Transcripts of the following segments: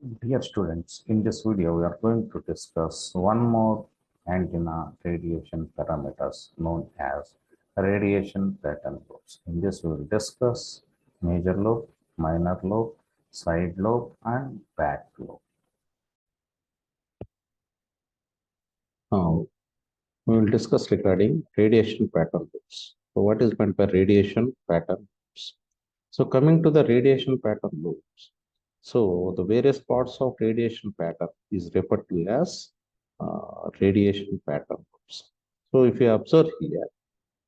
Dear students, in this video, we are going to discuss one more antenna radiation parameters known as radiation pattern lobes. In this, we will discuss major lobe, minor lobe, side lobe, and back lobe. Now, we will discuss regarding radiation pattern lobes. So, what is meant by radiation pattern lobes? So, coming to the radiation pattern lobes. So, the various parts of radiation pattern is referred to as radiation pattern lobes. So, if you observe here,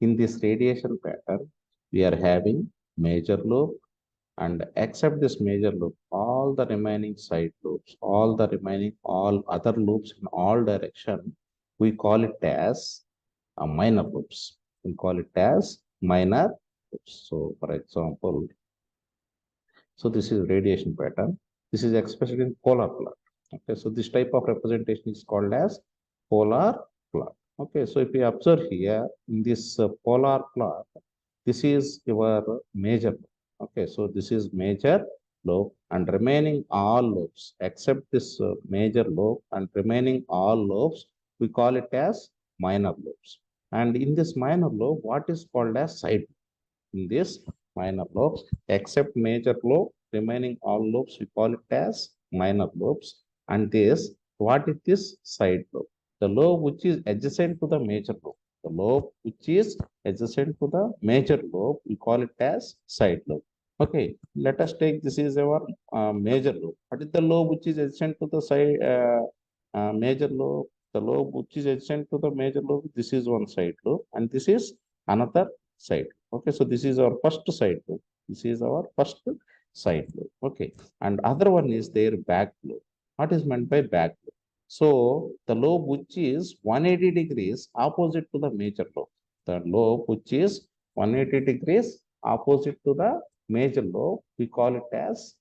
in this radiation pattern, we are having major lobe, and except this major lobe, all the remaining side lobes, all other lobes in all direction, we call it as minor lobes. We call it as minor lobes. So, for example, so this is radiation pattern. This is expressed in polar plot. Okay, so this type of representation is called as polar plot. Okay, so if you observe here in this polar plot, this is your major lobe. Okay, so this is major lobe and remaining all lobes except this major lobe and remaining all lobes, we call it as minor lobes. And in this minor lobe, what is called as side in this minor lobes, except major lobe, remaining all lobes, we call it as minor lobes. And this, what is this side lobe? The lobe which is adjacent to the major lobe. The lobe which is adjacent to the major lobe, we call it as side lobe. Okay, let us take this is our major lobe. What is the lobe which is adjacent to the side major lobe? The lobe which is adjacent to the major lobe, this is one side lobe, and this is another side. Okay, so this is our first side lobe. This is our first side lobe. Okay, and other one is their back lobe. What is meant by back lobe? So the lobe which is 180 degrees opposite to the major lobe. The lobe which is 180 degrees opposite to the major lobe, we call it as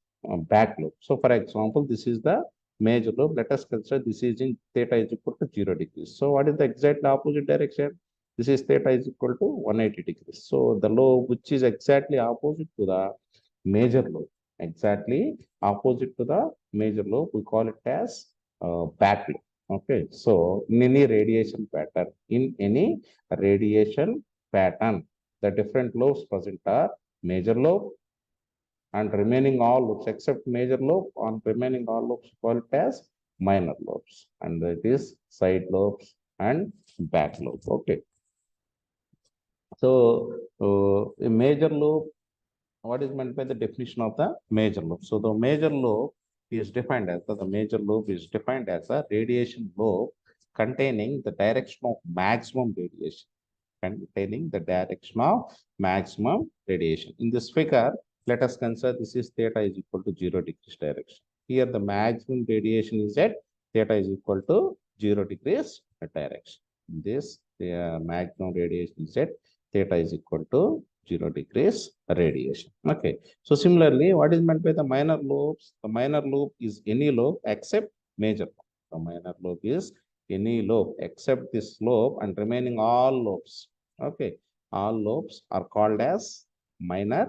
back lobe. So for example, this is the major lobe. Let us consider this is in theta is equal to 0 degrees. So what is the exact opposite direction? This is theta is equal to 180 degrees. So the lobe which is exactly opposite to the major lobe, exactly opposite to the major lobe, we call it as back lobe. Okay, so in any radiation pattern, the different lobes present are major lobe and remaining all lobes except major lobe on remaining all lobes call it as minor lobes, and it is side lobes and back lobe. Okay. So, a major lobe, what is meant by the definition of the major lobe? So, the major lobe is defined as the major lobe is defined as a radiation lobe containing the direction of maximum radiation, containing the direction of maximum radiation. In this figure, let us consider this is theta is equal to 0 degrees direction. Here, the maximum radiation is at theta is equal to 0 degrees direction. This the maximum radiation is at theta is equal to 0 degrees radiation. Okay. So similarly, what is meant by the minor lobes? The minor lobe is any lobe except major lobe. The minor lobe is any lobe except this lobe and remaining all lobes. Okay. All lobes are called as minor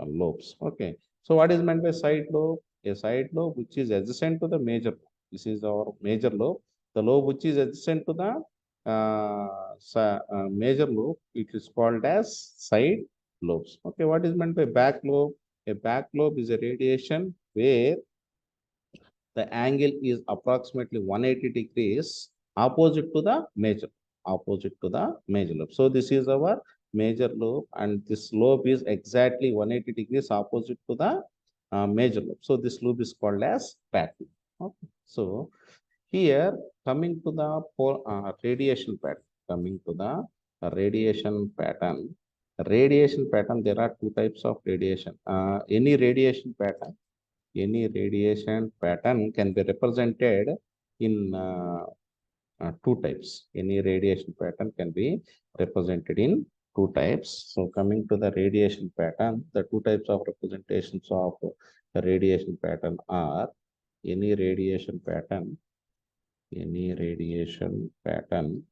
lobes. Okay. So what is meant by side lobe? A side lobe which is adjacent to the major lobe. This is our major lobe. The lobe which is adjacent to the major lobe, it is called as side lobes. Okay, what is meant by back lobe? A back lobe is a radiation where the angle is approximately 180 degrees opposite to the major lobe. So this is our major lobe, and this lobe is exactly 180 degrees opposite to the major lobe. So this lobe is called as back lobe. Okay. So here, coming to the radiation pattern, coming to the radiation pattern, there are two types of radiation. Any radiation pattern can be represented in two types. Any radiation pattern can be represented in two types. So, coming to the radiation pattern, the two types of representations of the radiation pattern are any radiation pattern any radiation pattern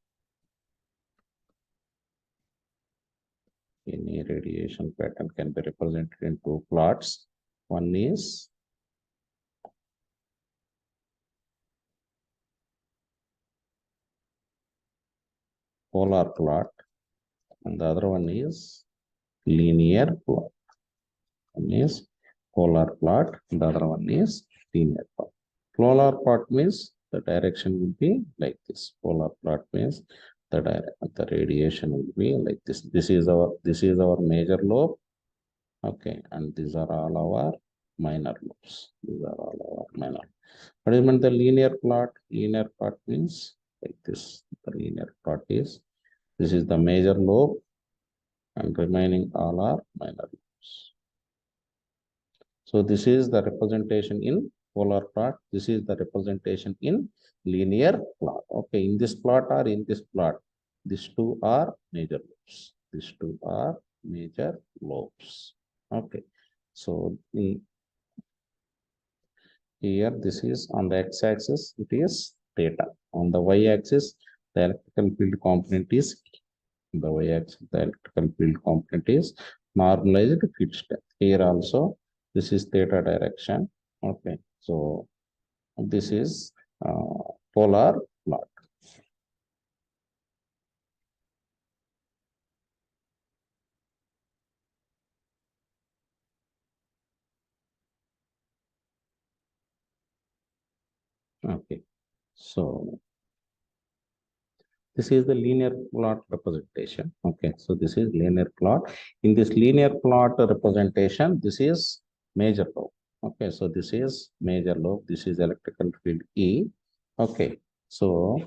any radiation pattern can be represented in two plots. One is polar plot, and the other one is linear plot. One is polar plot, and the other one is linear plot. Polar plot means the direction will be like this. Polar plot means the radiation will be like this. This is our major lobe. Okay, and these are all our minor lobes. These are all our minor. What is meant the linear plot? Linear plot means like this. The linear plot is this is the major lobe and remaining all are minor lobes. So this is the representation in polar plot. This is the representation in linear plot. Okay, in this plot or in this plot, these two are major lobes. These two are major lobes. Okay, so in here this is on the x-axis, it is theta. On the y-axis, the electrical field component is the y-axis, the electrical field component is normalized fixed. Here also, this is theta direction. Okay, so this is polar plot. Okay, so this is the linear plot representation. Okay, so this is linear plot. In this linear plot representation, this is major lobe. Okay, so this is major lobe. This is electrical field E. Okay, so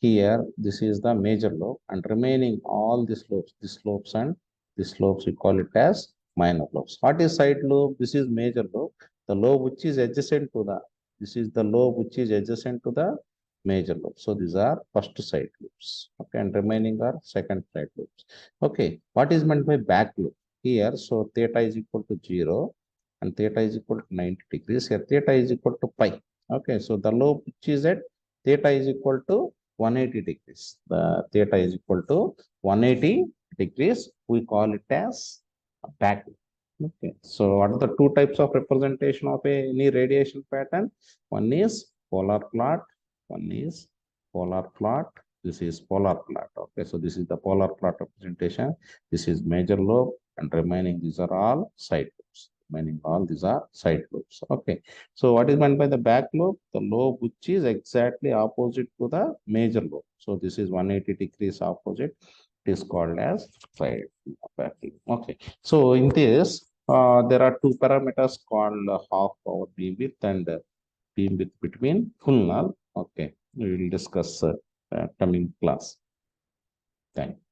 here this is the major lobe, and remaining all these lobes and these lobes, we call it as minor lobes. What is side lobe? This is major lobe. The lobe which is adjacent to the this is the lobe which is adjacent to the major lobes. So these are first side lobes. Okay, and remaining are second side lobes. Okay, what is meant by back lobe? Here, so theta is equal to 0 and theta is equal to 90 degrees. Here, theta is equal to pi. Okay, so the lobe which is at theta is equal to 180 degrees. The theta is equal to 180 degrees. We call it as a back lobe. Okay, so what are the two types of representation of any radiation pattern? One is polar plot, one is polar plot. This is polar plot. Okay, so this is the polar plot representation. This is major lobe, and remaining these are all side lobes. Remaining all these are side lobes. Okay, so what is meant by the back lobe? The lobe which is exactly opposite to the major lobe. So this is 180 degrees opposite. It is called as side back lobe. Okay, so in this, there are two parameters called half power beamwidth and beamwidth between full null. Okay, we will discuss coming class. Thank you.